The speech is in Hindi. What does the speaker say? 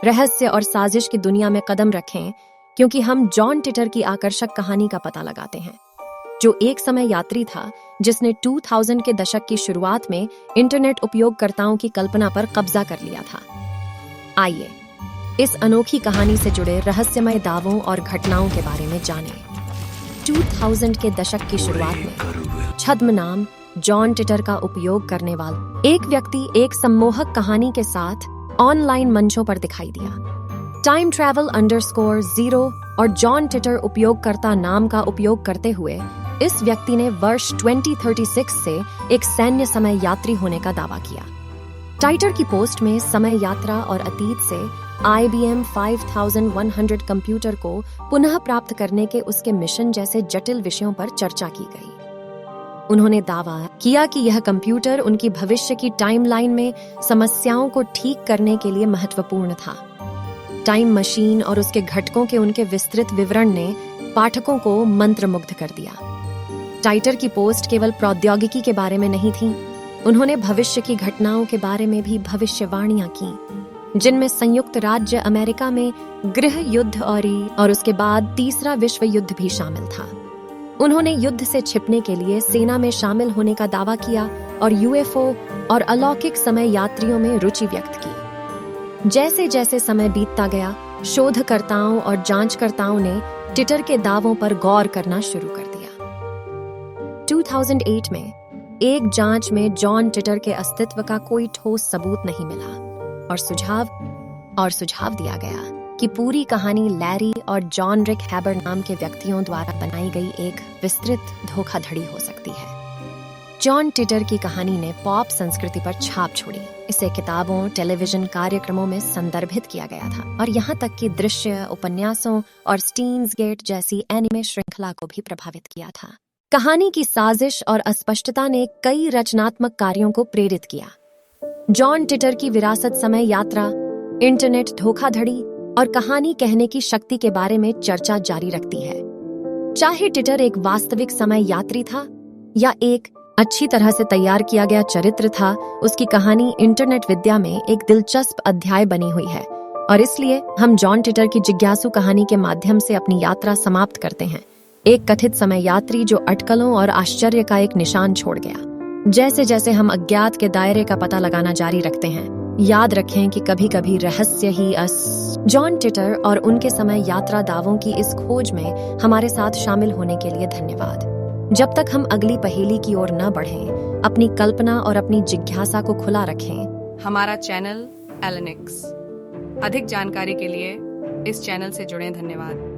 रहस्य और साजिश की दुनिया में कदम रखें, क्योंकि हम जॉन टिटर की आकर्षक कहानी का पता लगाते हैं, जो एक समय यात्री था जिसने 2000 के दशक की शुरुआत में इंटरनेट उपयोगकर्ताओं की कल्पना पर कब्जा कर लिया था। आइए इस अनोखी कहानी से जुड़े रहस्यमय दावों और घटनाओं के बारे में जानें। 2000 के दशक की शुरुआत में छद्म नाम जॉन टिटर का उपयोग करने वाला एक व्यक्ति एक सम्मोहक कहानी के साथ ऑनलाइन मंचों पर दिखाई दिया। टाइम ट्रैवल _0 और जॉन टिटर उपयोगकर्ता नाम का उपयोग करते हुए इस व्यक्ति ने वर्ष 2036 से एक सैन्य समय यात्री होने का दावा किया। टाइटर की पोस्ट में समय यात्रा और अतीत से IBM 5100 कंप्यूटर को पुनः प्राप्त करने के उसके मिशन जैसे जटिल विषयों पर चर्चा की गई। उन्होंने दावा किया कि यह कंप्यूटर उनकी भविष्य की टाइमलाइन में समस्याओं को ठीक करने के लिए महत्वपूर्ण था। टाइम मशीन और उसके घटकों के उनके विस्तृत विवरण ने पाठकों को मंत्रमुग्ध कर दिया। टाइटर की पोस्ट केवल प्रौद्योगिकी के बारे में नहीं थी, उन्होंने भविष्य की घटनाओं के बारे में भी भविष्यवाणियां की, जिनमें संयुक्त राज्य अमेरिका में गृह युद्ध और उसके बाद तीसरा विश्व युद्ध भी शामिल था। उन्होंने युद्ध से छिपने के लिए सेना में शामिल होने का दावा किया और UFO और अलौकिक समय यात्रियों में रुचि व्यक्त की। जैसे जैसे समय बीतता गया, शोधकर्ताओं और जांचकर्ताओं ने टिटर के दावों पर गौर करना शुरू कर दिया। 2008 में एक जांच में जॉन टिटर के अस्तित्व का कोई ठोस सबूत नहीं मिला और सुझाव दिया गया कि पूरी कहानी लैरी और जॉन रिक हैबर नाम के व्यक्तियों द्वारा बनाई गई एक विस्तृत धोखाधड़ी हो सकती है। जॉन टिटर की कहानी ने पॉप संस्कृति पर छाप छोड़ी। इसे किताबों, टेलीविजन कार्यक्रमों में संदर्भित किया गया था और यहाँ तक कि दृश्य, उपन्यासों और स्टीन्स गेट जैसी एनिमे श्रृंखला को भी प्रभावित किया था। कहानी की साजिश और अस्पष्टता ने कई रचनात्मक कार्यों को प्रेरित किया। जॉन टिटर की विरासत समय यात्रा, इंटरनेट धोखाधड़ी और कहानी कहने की शक्ति के बारे में चर्चा जारी रखती है। चाहे टिटर एक वास्तविक समय यात्री था या एक अच्छी तरह से तैयार किया गया चरित्र था, उसकी कहानी इंटरनेट विद्या में एक दिलचस्प अध्याय बनी हुई है और इसलिए हम जॉन टिटर की जिज्ञासु कहानी के माध्यम से अपनी यात्रा समाप्त करते हैं। एक कथित समय यात्री जो अटकलों और आश्चर्य का एक निशान छोड़ गया। जैसे जैसे हम अज्ञात के दायरे का पता लगाना जारी रखते हैं, याद रखें कि कभी कभी रहस्य ही जॉन टिटर और उनके समय यात्रा दावों की इस खोज में हमारे साथ शामिल होने के लिए धन्यवाद। जब तक हम अगली पहेली की ओर न बढ़ें, अपनी कल्पना और अपनी जिज्ञासा को खुला रखें। हमारा चैनल एलेनिक्स। अधिक जानकारी के लिए इस चैनल से जुड़ें। धन्यवाद।